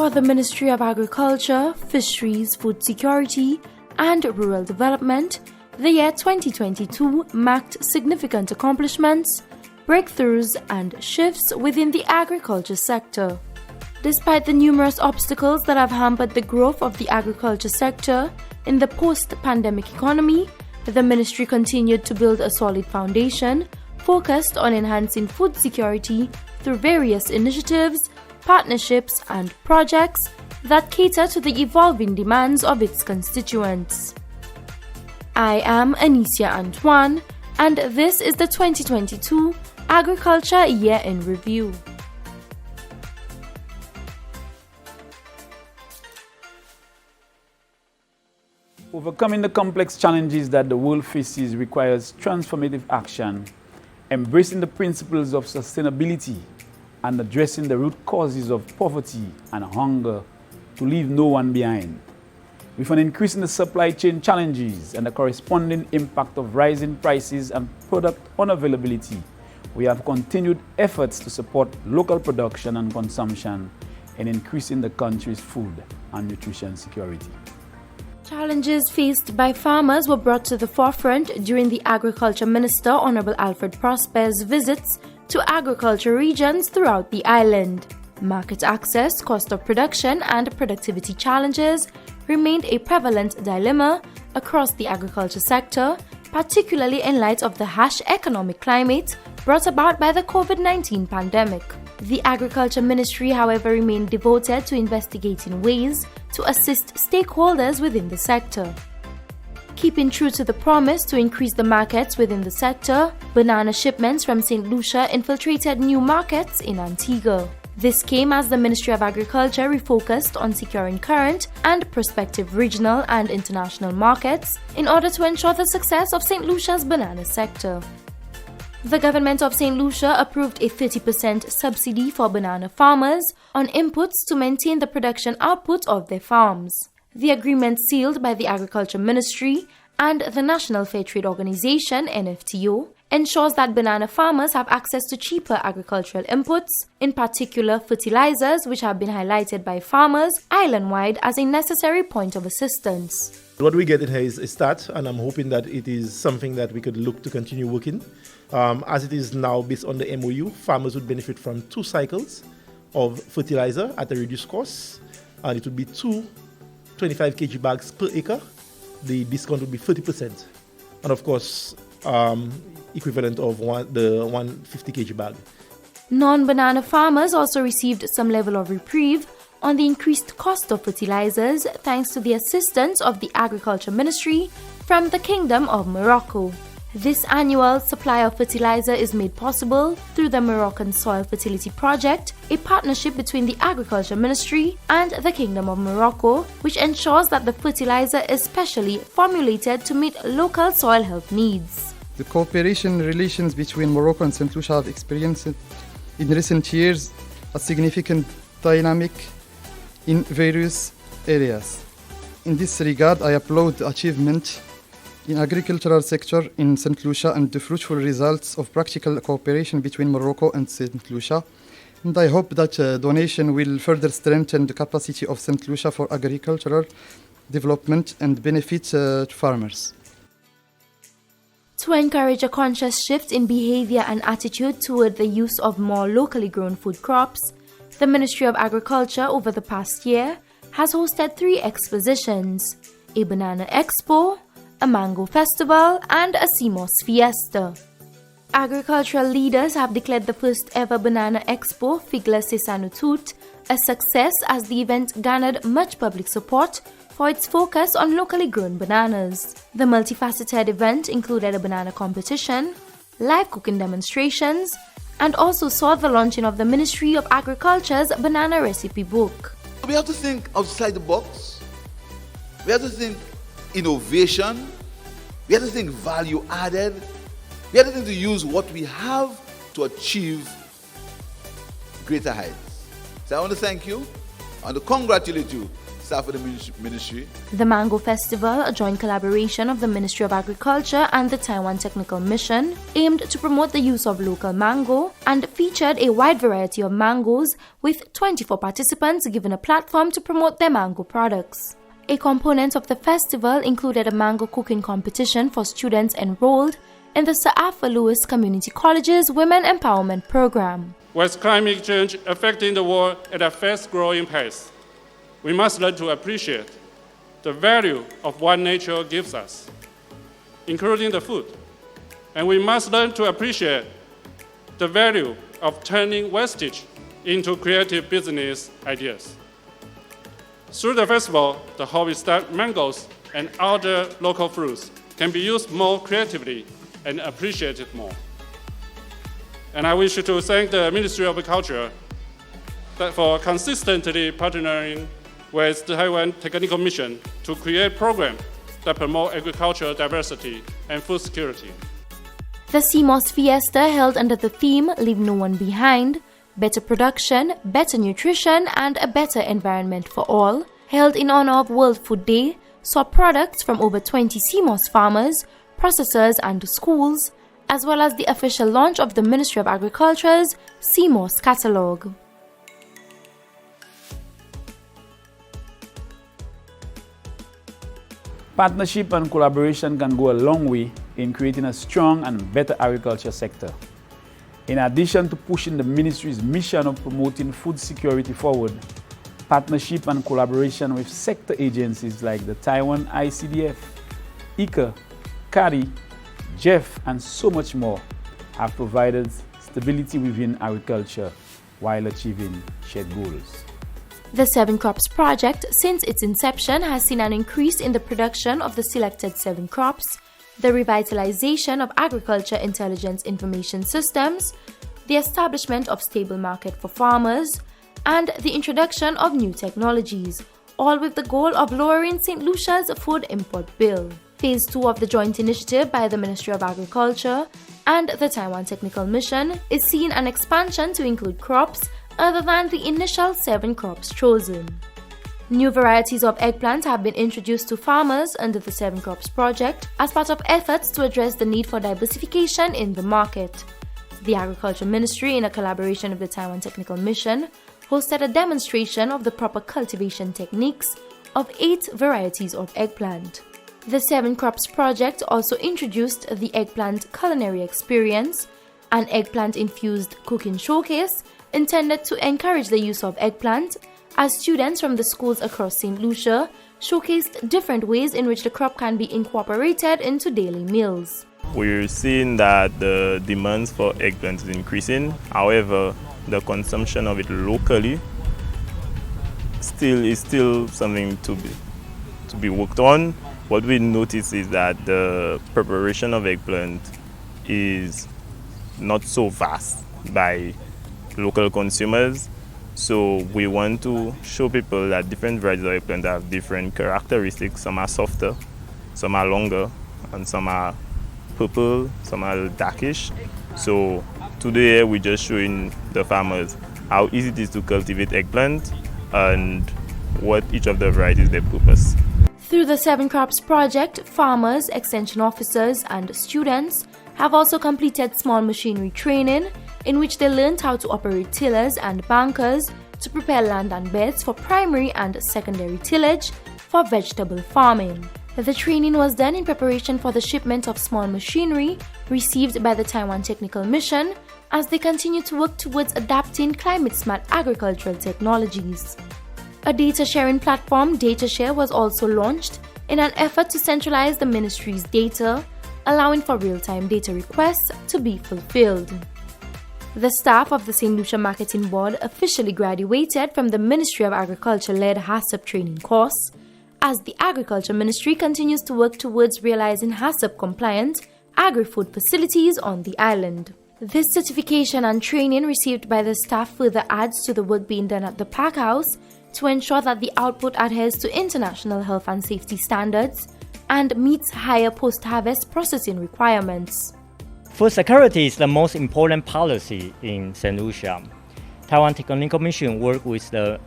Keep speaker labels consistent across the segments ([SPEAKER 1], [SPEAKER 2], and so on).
[SPEAKER 1] For the Ministry of Agriculture, Fisheries, Food Security and Rural Development, the year 2022 marked significant accomplishments, breakthroughs and shifts within the agriculture sector. Despite the numerous obstacles that have hampered the growth of the agriculture sector in the post-pandemic economy, the ministry continued to build a solid foundation focused on enhancing food security through various initiatives, partnerships and projects that cater to the evolving demands of its constituents. I am Anicia Antoine, and this is the 2022 Agriculture Year in Review.
[SPEAKER 2] Overcoming the complex challenges that the world faces requires transformative action, embracing the principles of sustainability and addressing the root causes of poverty and hunger to leave no one behind. With an increase in the supply chain challenges and the corresponding impact of rising prices and product unavailability, we have continued efforts to support local production and consumption in increasing the country's food and nutrition security.
[SPEAKER 1] Challenges faced by farmers were brought to the forefront during the Agriculture Minister Honorable Alfred Prosper's visits to agriculture regions throughout the island. Market access, cost of production, and productivity challenges remained a prevalent dilemma across the agriculture sector, particularly in light of the harsh economic climate brought about by the COVID-19 pandemic. The Agriculture Ministry, however, remained devoted to investigating ways to assist stakeholders within the sector. Keeping true to the promise to increase the markets within the sector, banana shipments from St. Lucia infiltrated new markets in Antigua. This came as the Ministry of Agriculture refocused on securing current and prospective regional and international markets in order to ensure the success of St. Lucia's banana sector. The government of St. Lucia approved a 30% subsidy for banana farmers on inputs to maintain the production output of their farms. The agreement sealed by the Agriculture Ministry and the National Fair Trade Organization (NFTO) ensures that banana farmers have access to cheaper agricultural inputs, in particular fertilizers, which have been highlighted by farmers island-wide as a necessary point of assistance.
[SPEAKER 3] What we get here is a start, and I'm hoping that it is something that we could look to continue working. As it is now based on the MOU, farmers would benefit from 2 cycles of fertilizer at a reduced cost, and it would be 2 25 kg bags per acre. The discount would be 30%, and of course, equivalent of the 150 kg bag.
[SPEAKER 1] Non-banana farmers also received some level of reprieve on the increased cost of fertilizers thanks to the assistance of the Agriculture Ministry from the Kingdom of Morocco. This annual supply of fertilizer is made possible through the Moroccan Soil Fertility Project, a partnership between the Agriculture Ministry and the Kingdom of Morocco, which ensures that the fertilizer is specially formulated to meet local soil health needs.
[SPEAKER 4] The cooperation relations between Morocco and St. Lucia have experienced in recent years a significant dynamic in various areas. In this regard, I applaud the achievement in agricultural sector in St. Lucia and the fruitful results of practical cooperation between Morocco and St. Lucia. And I hope that donation will further strengthen the capacity of St. Lucia for agricultural development and benefit farmers.
[SPEAKER 1] To encourage a conscious shift in behavior and attitude toward the use of more locally grown food crops, the Ministry of Agriculture over the past year has hosted 3 expositions: a banana expo, a mango festival, and a CMOS fiesta. Agricultural leaders have declared the first ever Banana Expo, Figla Sesanutut, a success as the event garnered much public support for its focus on locally grown bananas. The multifaceted event included a banana competition, live cooking demonstrations, and also saw the launching of the Ministry of Agriculture's banana recipe book.
[SPEAKER 5] We have to think outside the box. We have to think innovation. We have to think value added. We have to think to use what we have to achieve greater heights. So I want to thank you. I want to congratulate you staff of the ministry.
[SPEAKER 1] The Mango Festival, a joint collaboration of the Ministry of Agriculture and the Taiwan Technical Mission, aimed to promote the use of local mango and featured a wide variety of mangoes, with 24 participants given a platform to promote their mango products. A component of the festival included a mango cooking competition for students enrolled in the Sir Arthur Lewis Community College's Women Empowerment Program.
[SPEAKER 6] With climate change affecting the world at a fast-growing pace, we must learn to appreciate the value of what nature gives us, including the food. And we must learn to appreciate the value of turning wastage into creative business ideas. Through the festival, the hope is that mangoes and other local fruits can be used more creatively and appreciated more. And I wish to thank the Ministry of Agriculture for consistently partnering with the Taiwan Technical Mission to create programs that promote agricultural diversity and food security.
[SPEAKER 1] The CMOS Fiesta, held under the theme Leave No One Behind, Better Production, Better Nutrition and a Better Environment for All, held in honor of World Food Day, saw products from over 20 CMOS farmers, processors and schools, as well as the official launch of the Ministry of Agriculture's CMOS catalogue.
[SPEAKER 2] Partnership and collaboration can go a long way in creating a strong and better agriculture sector. In addition to pushing the ministry's mission of promoting food security forward, partnership and collaboration with sector agencies like the Taiwan ICDF, ICA, CARI, JEF, and so much more have provided stability within agriculture while achieving shared goals.
[SPEAKER 1] The 7 Crops project, since its inception, has seen an increase in the production of the selected 7 crops, the revitalization of agriculture intelligence information systems, the establishment of stable market for farmers, and the introduction of new technologies, all with the goal of lowering St. Lucia's food import bill. Phase 2 of the joint initiative by the Ministry of Agriculture and the Taiwan Technical Mission is seeing an expansion to include crops other than the initial 7 crops chosen. New varieties of eggplant have been introduced to farmers under the 7 Crops project as part of efforts to address the need for diversification in the market. The Agriculture Ministry, in a collaboration with the Taiwan Technical Mission, hosted a demonstration of the proper cultivation techniques of 8 varieties of eggplant. The 7 Crops project also introduced the Eggplant Culinary Experience, an eggplant-infused cooking showcase intended to encourage the use of eggplant, as students from the schools across St. Lucia showcased different ways in which the crop can be incorporated into daily meals.
[SPEAKER 7] We're seeing that the demands for eggplant is increasing. However, the consumption of it locally is still something to be worked on. What we notice is that the preparation of eggplant is not so vast by local consumers. So we want to show people that different varieties of eggplant have different characteristics. Some are softer, some are longer, and some are purple, some are darkish. So today we're just showing the farmers how easy it is to cultivate eggplant and what each of the varieties their purpose.
[SPEAKER 1] Through the 7 Crops project, farmers, extension officers, and students have also completed small machinery training, in which they learned how to operate tillers and bankers to prepare land and beds for primary and secondary tillage for vegetable farming. The training was done in preparation for the shipment of small machinery received by the Taiwan Technical Mission as they continue to work towards adapting climate-smart agricultural technologies. A data sharing platform, DataShare, was also launched in an effort to centralize the ministry's data, allowing for real-time data requests to be fulfilled. The staff of the St. Lucia Marketing Board officially graduated from the Ministry of Agriculture-led HACCP training course, as the Agriculture Ministry continues to work towards realizing HACCP-compliant agri-food facilities on the island. This certification and training received by the staff further adds to the work being done at the Pack House to ensure that the output adheres to international health and safety standards and meets higher post-harvest processing requirements.
[SPEAKER 8] Food security is the most important policy in St. Lucia. Taiwan Technical Mission work with the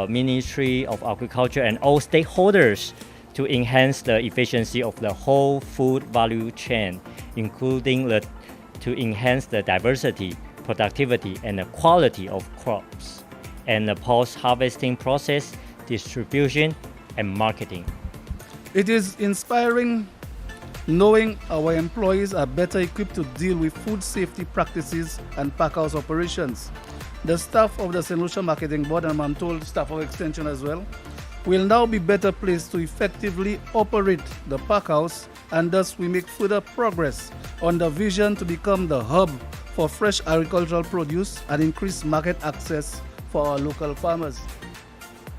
[SPEAKER 8] Ministry of Agriculture and all stakeholders to enhance the efficiency of the whole food value chain, including to enhance the diversity, productivity, and the quality of crops, and the post-harvesting process, distribution, and marketing.
[SPEAKER 9] It is inspiring knowing our employees are better equipped to deal with food safety practices and packhouse operations. The staff of the St. Lucia Marketing Board, and I'm told staff of Extension as well, will now be better placed to effectively operate the packhouse, and thus we make further progress on the vision to become the hub for fresh agricultural produce and increase market access for our local farmers.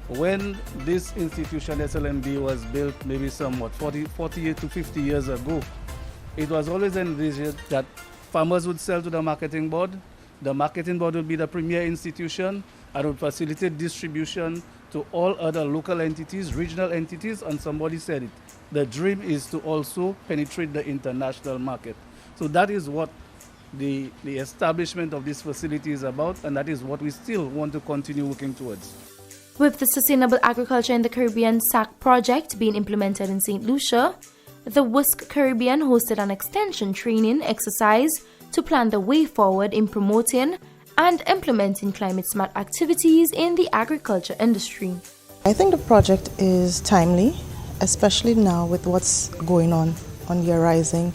[SPEAKER 9] When this institution, SLMB, was built maybe somewhat 48 to 50 years ago, it was always envisioned that farmers would sell to the marketing board. The marketing board would be the premier institution and would facilitate distribution to all other local entities, regional entities, and somebody said it. The dream is to also penetrate the international market. So that is what the establishment of this facility is about, and that is what we still want to continue working towards.
[SPEAKER 1] With the Sustainable Agriculture in the Caribbean SAC project being implemented in St. Lucia, the WUSC Caribbean hosted an extension training exercise to plan the way forward in promoting and implementing climate-smart activities in the agriculture industry.
[SPEAKER 10] I think the project is timely, especially now with what's going on the horizon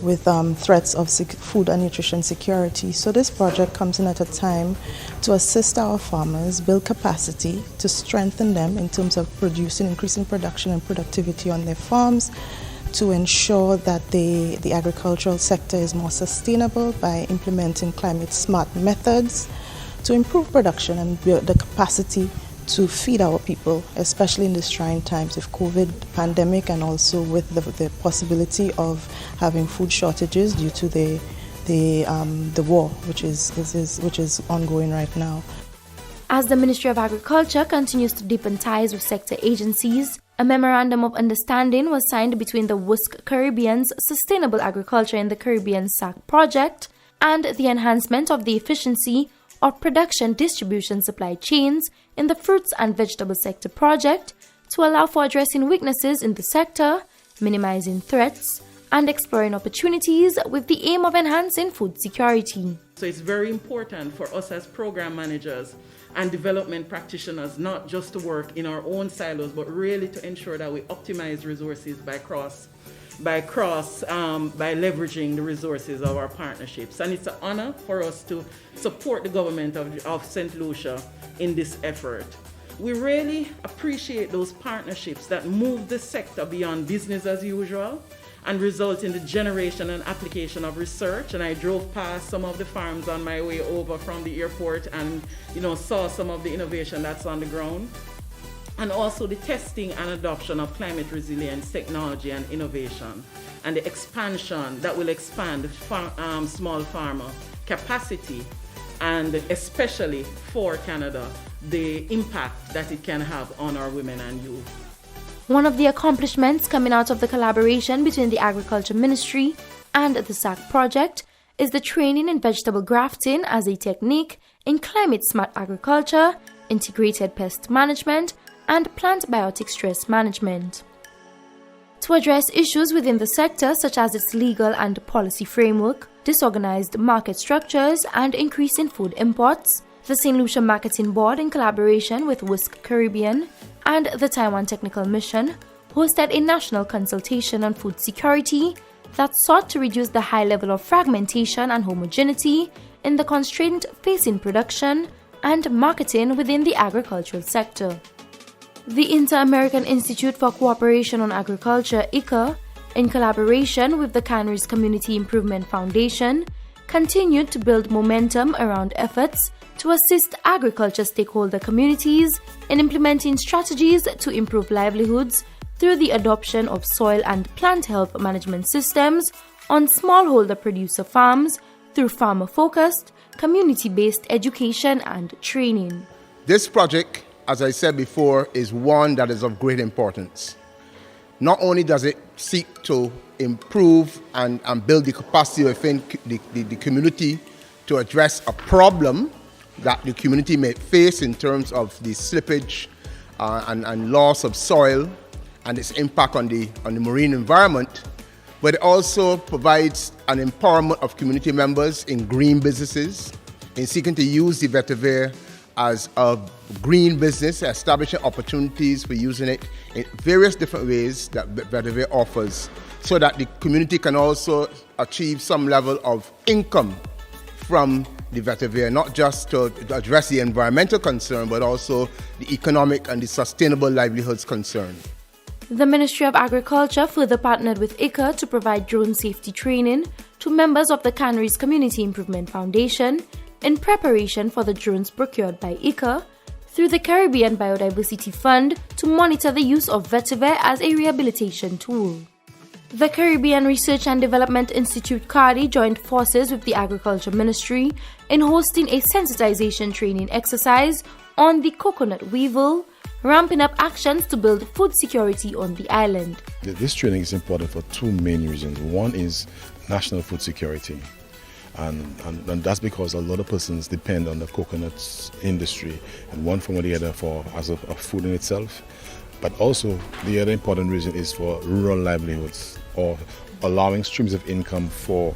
[SPEAKER 10] with threats of food and nutrition security. So this project comes in at a time to assist our farmers build capacity, to strengthen them in terms of increasing production and productivity on their farms, to ensure that the agricultural sector is more sustainable by implementing climate-smart methods, to improve production and build the capacity to feed our people, especially in these trying times of COVID pandemic, and also with the possibility of having food shortages due to the war, which is ongoing right now.
[SPEAKER 1] As the Ministry of Agriculture continues to deepen ties with sector agencies, a memorandum of understanding was signed between the WUSC Caribbean's Sustainable Agriculture in the Caribbean SAC project and the enhancement of the efficiency of production, distribution, supply chains in the fruits and vegetable sector project to allow for addressing weaknesses in the sector, minimizing threats, and exploring opportunities with the aim of enhancing food security.
[SPEAKER 11] So it's very important for us as program managers and development practitioners not just to work in our own silos, but really to ensure that we optimize resources by leveraging the resources of our partnerships. And it's an honor for us to support the government of St. Lucia in this effort. We really appreciate those partnerships that move the sector beyond business as usual and result in the generation and application of research. And I drove past some of the farms on my way over from the airport and saw some of the innovation that's on the ground. And also the testing and adoption of climate resilience technology and innovation, and the expansion that will expand small farmer capacity, and especially for Canada, the impact that it can have on our women and youth.
[SPEAKER 1] One of the accomplishments coming out of the collaboration between the Agriculture Ministry and the SAC project is the training in vegetable grafting as a technique in climate-smart agriculture, integrated pest management, and plant biotic stress management. To address issues within the sector such as its legal and policy framework, disorganized market structures, and increasing food imports, the St. Lucia Marketing Board, in collaboration with WUSC Caribbean and the Taiwan Technical Mission, hosted a national consultation on food security that sought to reduce the high level of fragmentation and homogeneity in the constraint facing production and marketing within the agricultural sector. The Inter-American Institute for Cooperation on Agriculture, ICA, in collaboration with the Canaries Community Improvement Foundation, continued to build momentum around efforts to assist agriculture stakeholder communities in implementing strategies to improve livelihoods through the adoption of soil and plant health management systems on smallholder producer farms through farmer-focused, community-based education and training.
[SPEAKER 12] This project, as I said before, is one that is of great importance. Not only does it seek to improve and build the capacity within the community to address a problem, that the community may face in terms of the slippage and loss of soil and its impact on the marine environment, but it also provides an empowerment of community members in green businesses, in seeking to use the vetiver as a green business, establishing opportunities for using it in various different ways that vetiver offers, so that the community can also achieve some level of income from the vetiver, not just to address the environmental concern, but also the economic and the sustainable livelihoods concern.
[SPEAKER 1] The Ministry of Agriculture further partnered with ICA to provide drone safety training to members of the Canaries Community Improvement Foundation in preparation for the drones procured by ICA through the Caribbean Biodiversity Fund to monitor the use of vetiver as a rehabilitation tool. The Caribbean Research and Development Institute CARDI joined forces with the Agriculture Ministry in hosting a sensitization training exercise on the coconut weevil, ramping up actions to build food security on the island.
[SPEAKER 13] This training is important for two main reasons. One is national food security. And that's because a lot of persons depend on the coconut industry in one form or the other as a food in itself. But also the other important reason is for rural livelihoods, or allowing streams of income for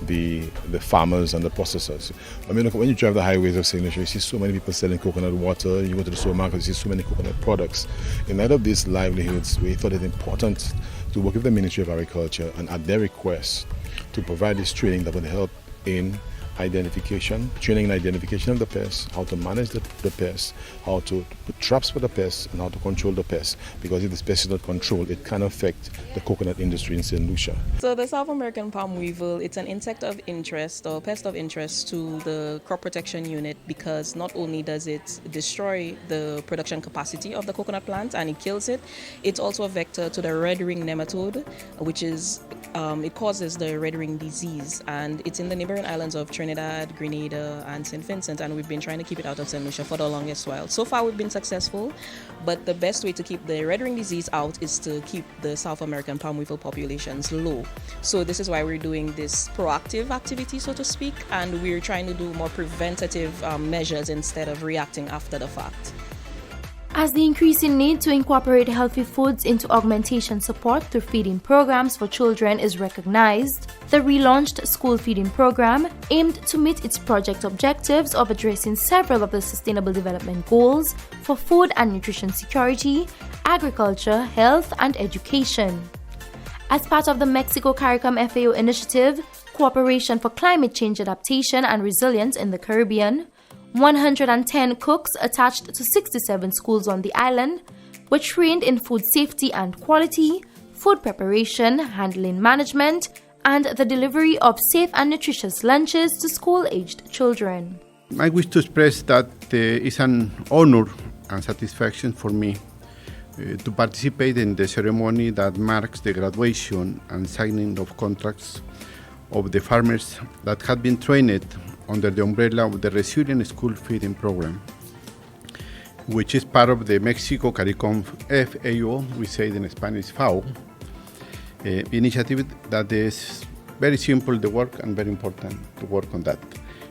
[SPEAKER 13] the farmers and the processors. I mean, when you drive the highways of St. Lucia, you see so many people selling coconut water. You go to the supermarket, you see so many coconut products. In light of these livelihoods, we thought it important to work with the Ministry of Agriculture and at their request to provide this training that would help in training and identification of the pests, how to manage the pests, how to put traps for the pests, and how to control the pests. Because if this pest is not controlled, it can affect the coconut industry in St. Lucia.
[SPEAKER 14] So the South American palm weevil, it's an insect of interest or pest of interest to the crop protection unit, because not only does it destroy the production capacity of the coconut plant and it kills it, it's also a vector to the red ring nematode, which is it causes the red ring disease, and it's in the neighboring islands of Trinidad, Grenada, and St. Vincent, and we've been trying to keep it out of St. Lucia for the longest while. So far we've been successful, but the best way to keep the red ring disease out is to keep the South American palm weevil populations low. So this is why we're doing this proactive activity, so to speak, and we're trying to do more preventative measures instead of reacting after the fact.
[SPEAKER 1] As the increasing need to incorporate healthy foods into augmentation support through feeding programs for children is recognized, the relaunched school feeding program aimed to meet its project objectives of addressing several of the Sustainable Development Goals for food and nutrition security, agriculture, health, and education. As part of the Mexico-CARICOM FAO initiative, Cooperation for Climate Change Adaptation and Resilience in the Caribbean, 110 cooks attached to 67 schools on the island were trained in food safety and quality, food preparation, handling management, and the delivery of safe and nutritious lunches to school-aged children.
[SPEAKER 15] I wish to express that it's an honor and satisfaction for me to participate in the ceremony that marks the graduation and signing of contracts of the farmers that had been trained under the umbrella of the Resilient School Feeding Program, which is part of the Mexico-CARICOM FAO, we say it in Spanish FAO, initiative that is very simple to work and very important to work on that.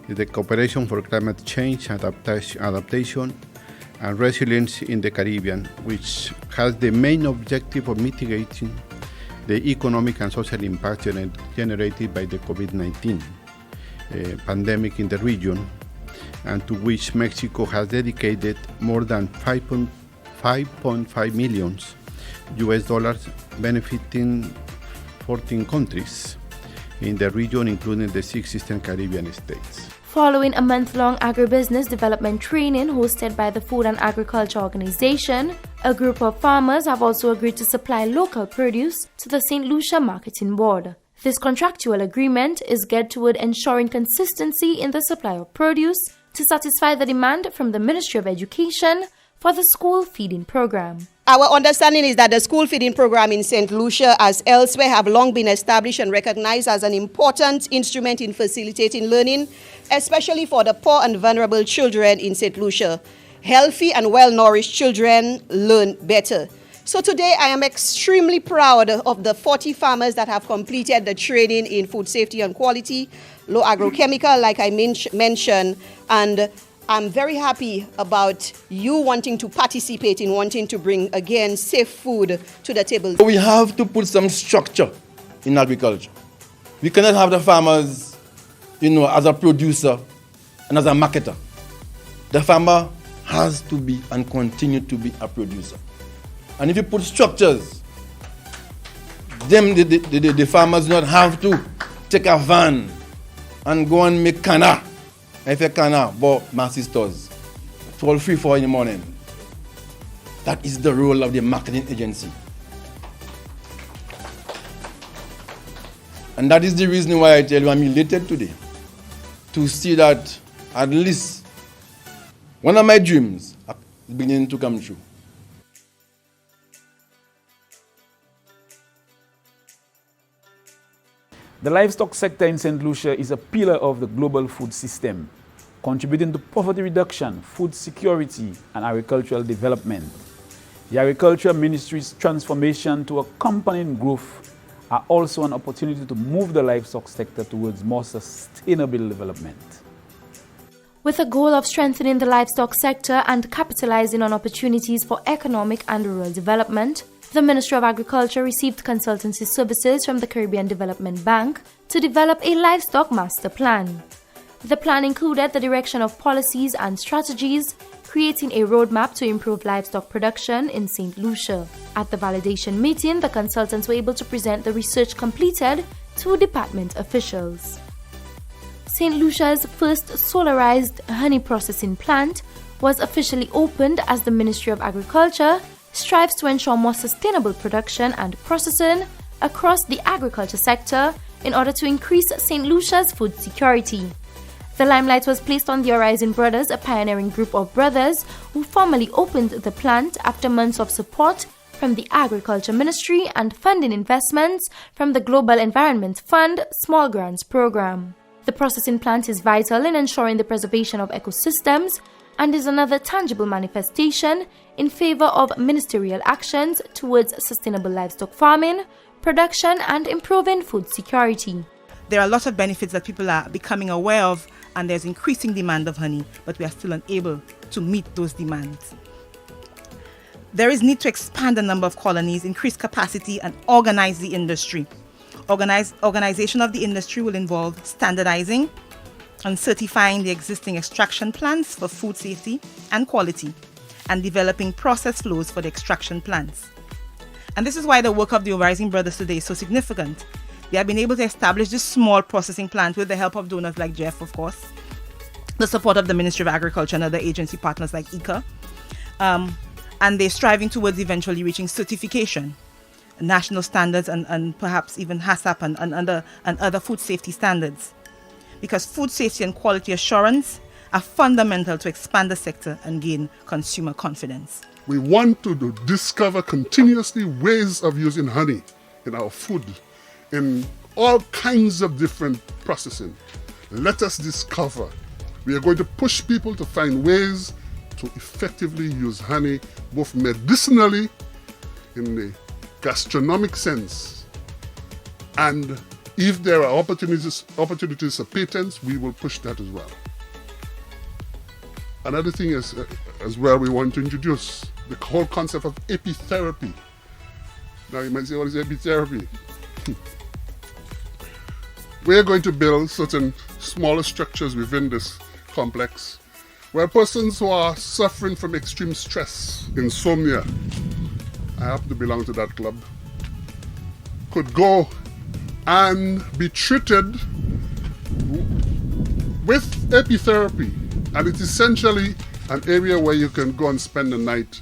[SPEAKER 15] It's the Cooperation for Climate Change Adaptation and Resilience in the Caribbean, which has the main objective of mitigating the economic and social impact generated by the COVID-19 pandemic in the region, and to which Mexico has dedicated more than $5.5 million US, benefiting 14 countries in the region, including the 6 Eastern Caribbean states.
[SPEAKER 1] Following a month-long agribusiness development training hosted by the Food and Agriculture Organization, a group of farmers have also agreed to supply local produce to the St. Lucia Marketing Board. This contractual agreement is geared toward ensuring consistency in the supply of produce to satisfy the demand from the Ministry of Education for the school feeding program.
[SPEAKER 16] Our understanding is that the school feeding program in St. Lucia, as elsewhere, have long been established and recognized as an important instrument in facilitating learning, especially for the poor and vulnerable children in St. Lucia. Healthy and well-nourished children learn better. So today I am extremely proud of the 40 farmers that have completed the training in food safety and quality, low agrochemical, like I mentioned, and I'm very happy about you wanting to participate in wanting to bring, again, safe food to the table.
[SPEAKER 17] We have to put some structure in agriculture. We cannot have the farmers, as a producer and as a marketer. The farmer has to be and continue to be a producer. And if you put structures, the farmers do not have to take a van and go and make canna. If you canna, but massive stores, 12:34 in the morning. That is the role of the marketing agency. And that is the reason why I tell you I'm elated today to see that at least one of my dreams is beginning to come true.
[SPEAKER 2] The livestock sector in St. Lucia is a pillar of the global food system, contributing to poverty reduction, food security, and agricultural development. The Agriculture Ministry's transformation to accompanying growth are also an opportunity to move the livestock sector towards more sustainable development.
[SPEAKER 1] With a goal of strengthening the livestock sector and capitalizing on opportunities for economic and rural development, the Ministry of Agriculture received consultancy services from the Caribbean Development Bank to develop a livestock master plan. The plan included the direction of policies and strategies, creating a roadmap to improve livestock production in St. Lucia. At the validation meeting, the consultants were able to present the research completed to department officials. St. Lucia's first solarized honey processing plant was officially opened as the Ministry of Agriculture strives to ensure more sustainable production and processing across the agriculture sector in order to increase St. Lucia's food security. The limelight was placed on the Horizon Brothers, a pioneering group of brothers who formally opened the plant after months of support from the Agriculture Ministry and funding investments from the Global Environment Fund Small Grants Program. The processing plant is vital in ensuring the preservation of ecosystems and is another tangible manifestation in favor of ministerial actions towards sustainable livestock farming, production, and improving food security.
[SPEAKER 18] There are lots of benefits that people are becoming aware of, and there's increasing demand of honey, but we are still unable to meet those demands. There is need to expand the number of colonies, increase capacity, and organize the industry. Organization of the industry will involve standardizing and certifying the existing extraction plants for food safety and quality, and developing process flows for the extraction plants. And this is why the work of the Horizon Brothers today is so significant. They have been able to establish this small processing plant with the help of donors like Jeff, of course, the support of the Ministry of Agriculture and other agency partners like ICA, and they're striving towards eventually reaching certification, national standards, and perhaps even HACCP and other food safety standards. Because food safety and quality assurance are fundamental to expand the sector and gain consumer confidence.
[SPEAKER 19] We want to discover continuously ways of using honey in our food, in all kinds of different processing. Let us discover. We are going to push people to find ways to effectively use honey, both medicinally, in the gastronomic sense, and if there are opportunities for patents, we will push that as well. Another thing is, as well, we want to introduce the whole concept of apitherapy. Now you might say, what is apitherapy? We're going to build certain smaller structures within this complex where persons who are suffering from extreme stress, insomnia, I happen to belong to that club, could go and be treated with apitherapy. And it's essentially an area where you can go and spend the night.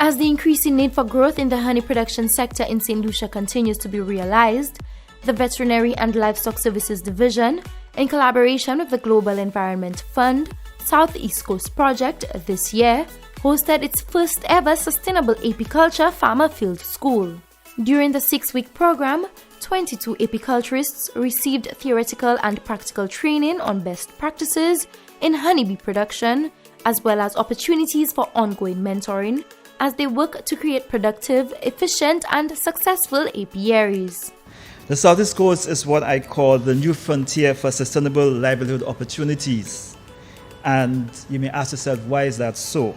[SPEAKER 1] As the increasing need for growth in the honey production sector in St. Lucia continues to be realized, the Veterinary and Livestock Services Division, in collaboration with the Global Environment Fund Southeast Coast Project this year, hosted its first ever Sustainable Apiculture Farmer Field School. During the 6-week program, 22 apiculturists received theoretical and practical training on best practices in honeybee production, as well as opportunities for ongoing mentoring as they work to create productive, efficient, and successful apiaries.
[SPEAKER 20] The Southeast Coast is what I call the new frontier for sustainable livelihood opportunities. And you may ask yourself, why is that so?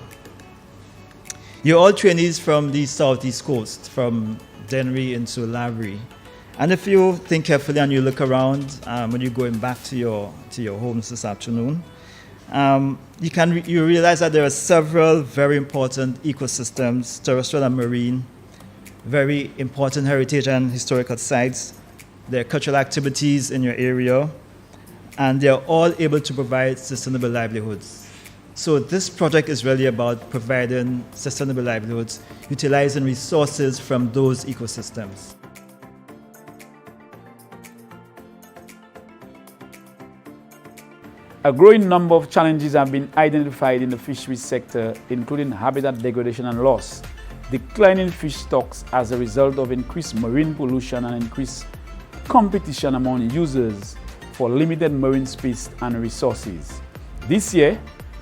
[SPEAKER 20] You're all trainees from the southeast coast, from Dennery into Lavery. And if you think carefully and you look around when you're going back to your homes this afternoon, you realize that there are several very important ecosystems, terrestrial and marine, very important heritage and historical sites. There are cultural activities in your area, and they're all able to provide sustainable livelihoods. So this project is really about providing sustainable livelihoods, utilizing resources from those ecosystems.
[SPEAKER 2] A growing number of challenges have been identified in the fisheries sector, including habitat degradation and loss, declining fish stocks as a result of increased marine pollution and increased competition among users for limited marine space and resources. This year,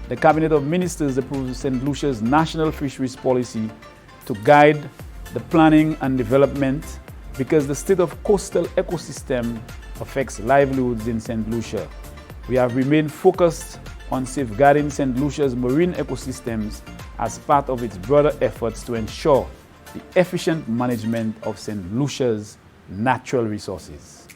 [SPEAKER 2] the Cabinet of Ministers approved St. Lucia's National Fisheries Policy to guide the planning and development because the state of coastal ecosystem affects livelihoods in St. Lucia. We have remained focused on safeguarding St. Lucia's marine ecosystems as part of its broader efforts to ensure the efficient management of St. Lucia's natural resources.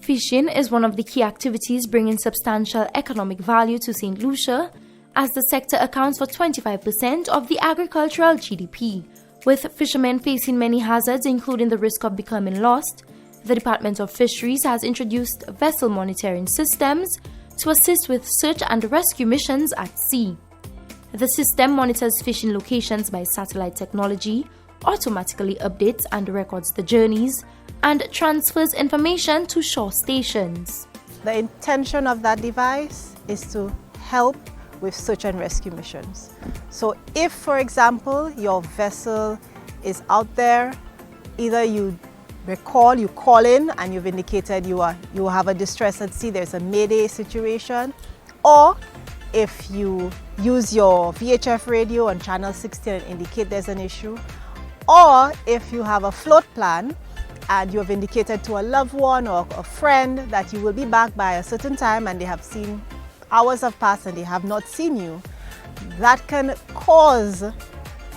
[SPEAKER 1] Fishing is one of the key activities bringing substantial economic value to St. Lucia, as the sector accounts for 25% of the agricultural GDP. With fishermen facing many hazards, including the risk of becoming lost, the Department of Fisheries has introduced vessel monitoring systems to assist with search and rescue missions at sea. The system monitors fishing locations by satellite technology, automatically updates and records the journeys, and transfers information to shore stations.
[SPEAKER 21] The intention of that device is to help with search and rescue missions. So if, for example, your vessel is out there, either you call in and you've indicated you have a distress at sea, there's a mayday situation, or if you use your VHF radio on channel 16 and indicate there's an issue, or if you have a float plan and you have indicated to a loved one or a friend that you will be back by a certain time and they have seen hours have passed and they have not seen you, that can cause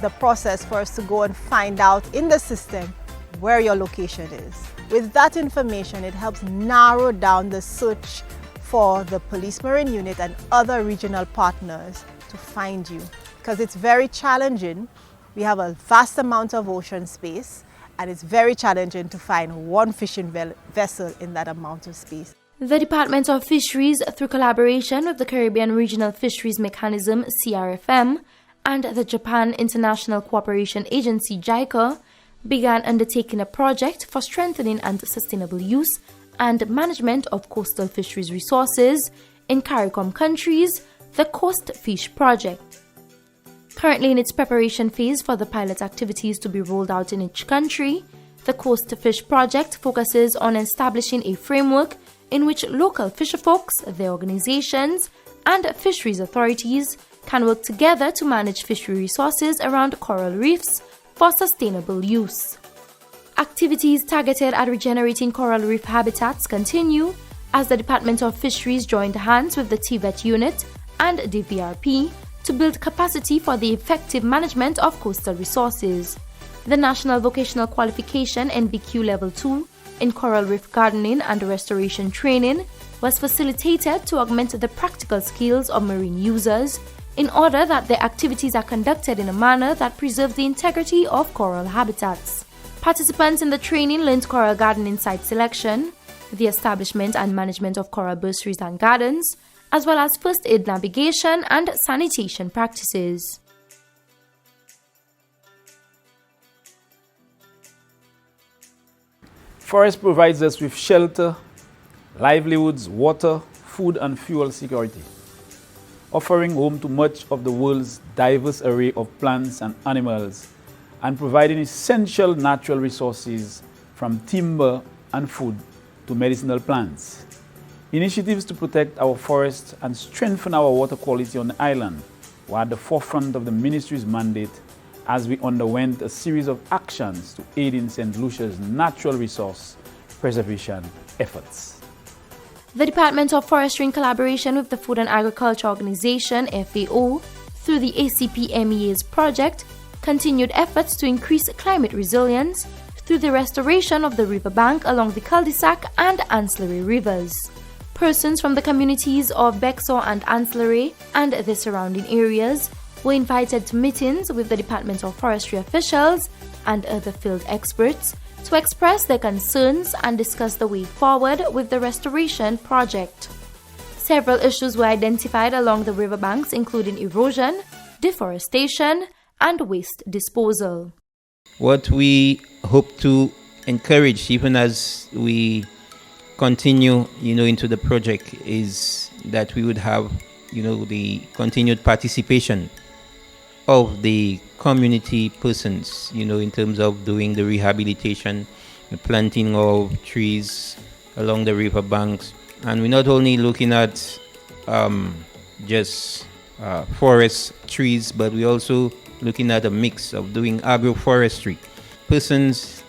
[SPEAKER 21] the process for us to go and find out in the system where your location is. With that information, it helps narrow down the search for the Police Marine Unit and other regional partners to find you, because it's very challenging. We have a vast amount of ocean space and it's very challenging to find one fishing vessel in that amount of space.
[SPEAKER 1] The Department of Fisheries, through collaboration with the Caribbean Regional Fisheries Mechanism (CRFM) and the Japan International Cooperation Agency (JICA), began undertaking a project for strengthening and sustainable use and management of coastal fisheries resources in CARICOM countries, the Coast Fish Project. Currently in its preparation phase for the pilot activities to be rolled out in each country, the Coast Fish Project focuses on establishing a framework in which local fisherfolks, their organizations, and fisheries authorities can work together to manage fishery resources around coral reefs for sustainable use. Activities targeted at regenerating coral reef habitats continue as the Department of Fisheries joined hands with the TVET unit and DVRP to build capacity for the effective management of coastal resources. The National Vocational Qualification NVQ Level 2 in coral reef gardening and restoration training was facilitated to augment the practical skills of marine users in order that their activities are conducted in a manner that preserves the integrity of coral habitats. Participants in the training learned coral gardening site selection, the establishment and management of coral bursaries and gardens, as well as first aid navigation and sanitation practices.
[SPEAKER 2] Forest provides us with shelter, livelihoods, water, food and fuel security, offering home to much of the world's diverse array of plants and animals, and providing essential natural resources from timber and food to medicinal plants. Initiatives to protect our forests and strengthen our water quality on the island were at the forefront of the ministry's mandate as we underwent a series of actions to aid in St. Lucia's natural resource preservation efforts.
[SPEAKER 1] The Department of Forestry, in collaboration with the Food and Agriculture Organization, FAO, through the ACP-MEA's project, continued efforts to increase climate resilience through the restoration of the riverbank along the cul-de-sac and ancillary rivers. Persons from the communities of Bexor and Ancillary and the surrounding areas were invited to meetings with the Department of Forestry officials and other field experts to express their concerns and discuss the way forward with the restoration project. Several issues were identified along the riverbanks, including erosion, deforestation, and waste disposal.
[SPEAKER 3] What we hope to encourage, even as we continue, into the project, is that we would have, the continued participation of the community persons, in terms of doing the rehabilitation, the planting of trees along the river banks. And we're not only looking at just forest trees, but we're also looking at a mix of doing agroforestry. Persons,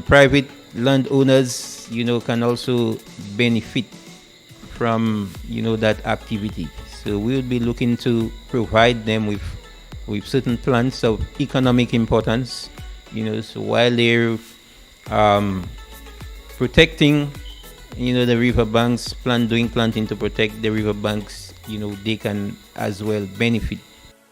[SPEAKER 3] private landowners, can also benefit from, that activity. So we would be looking to provide them with certain plants of economic importance, so while they're protecting, the riverbanks, planting to protect the riverbanks, they can as well benefit.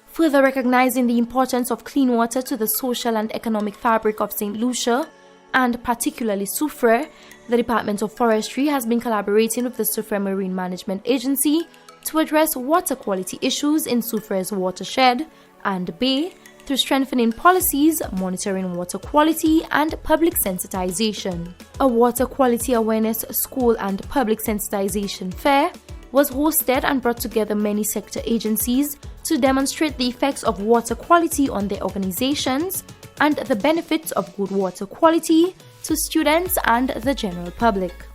[SPEAKER 1] Further recognizing the importance of clean water to the social and economic fabric of St. Lucia, and particularly Soufrière, the Department of Forestry has been collaborating with the Soufrière Marine Management Agency to address water quality issues in Soufrière's watershed and bay through strengthening policies, monitoring water quality, and public sensitization. A water quality awareness school and public sensitization fair was hosted and brought together many sector agencies to demonstrate the effects of water quality on their organizations and the benefits of good water quality to students and the general public.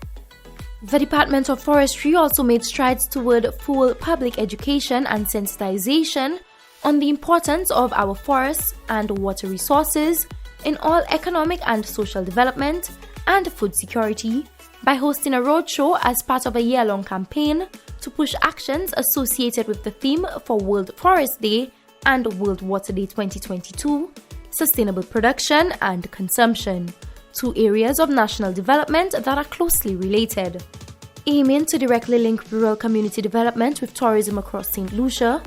[SPEAKER 1] The Department of Forestry also made strides toward full public education and sensitization on the importance of our forests and water resources in all economic and social development and food security by hosting a roadshow as part of a year-long campaign to push actions associated with the theme for World Forest Day and World Water Day 2022, sustainable production and consumption, two areas of national development that are closely related. Aiming to directly link rural community development with tourism across St. Lucia,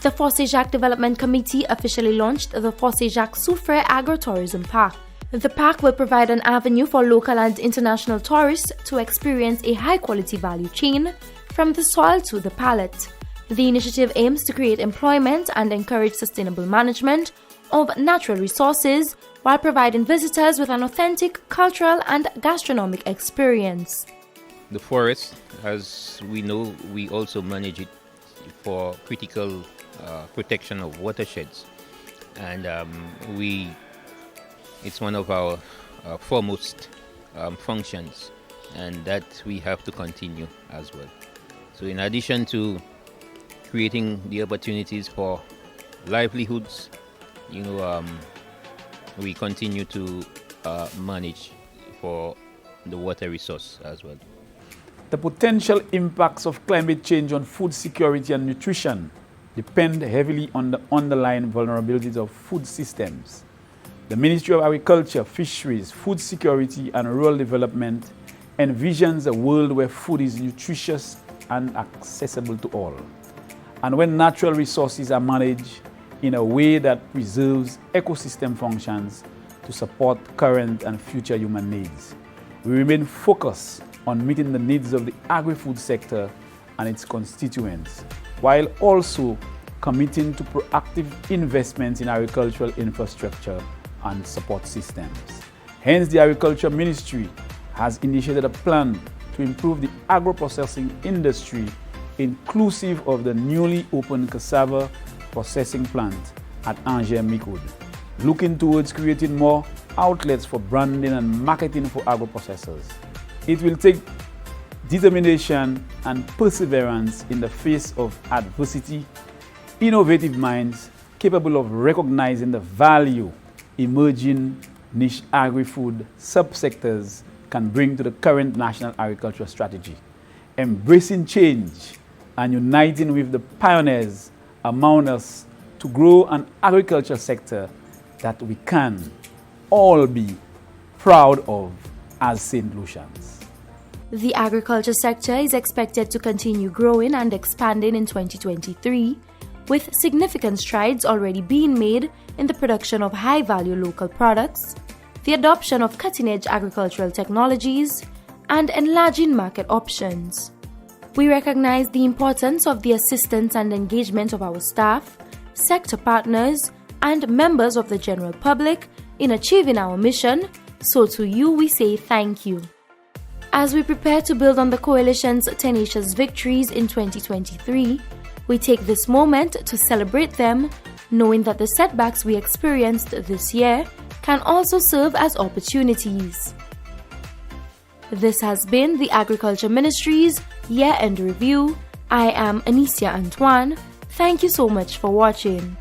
[SPEAKER 1] the Forestry Development Committee officially launched the Forestry Soufrière Agritourism Park. The park will provide an avenue for local and international tourists to experience a high-quality value chain from the soil to the palate. The initiative aims to create employment and encourage sustainable management of natural resources while providing visitors with an authentic cultural and gastronomic experience.
[SPEAKER 3] The forest, as we know, we also manage it for critical protection of watersheds, and it's one of our foremost functions, and that we have to continue as well. So in addition to creating the opportunities for livelihoods, we continue to manage for the water resource as well.
[SPEAKER 2] The potential impacts of climate change on food security and nutrition depend heavily on the underlying vulnerabilities of food systems. The Ministry of Agriculture, Fisheries, Food Security and Rural Development envisions a world where food is nutritious and accessible to all, and when natural resources are managed in a way that preserves ecosystem functions to support current and future human needs. We remain focused on meeting the needs of the agri-food sector and its constituents, while also committing to proactive investments in agricultural infrastructure and support systems. Hence, the Agriculture Ministry has initiated a plan to improve the agro-processing industry, inclusive of the newly opened cassava processing plant at Angers-Micode, looking towards creating more outlets for branding and marketing for agro-processors. It will take determination and perseverance in the face of adversity, innovative minds capable of recognizing the value emerging niche agri-food subsectors can bring to the current national agriculture strategy. embracing change and uniting with the pioneers among us to grow an agriculture sector that we can all be proud of as St. Lucians.
[SPEAKER 1] The agriculture sector is expected to continue growing and expanding in 2023, with significant strides already being made in the production of high-value local products, the adoption of cutting-edge agricultural technologies, and enlarging market options. We recognize the importance of the assistance and engagement of our staff, sector partners, and members of the general public in achieving our mission, so to you we say thank you. As we prepare to build on the Coalition's tenacious victories in 2023, we take this moment to celebrate them, knowing that the setbacks we experienced this year can also serve as opportunities. This has been the Agriculture Ministry's Year-End Review. I am Anicia Antoine. Thank you so much for watching.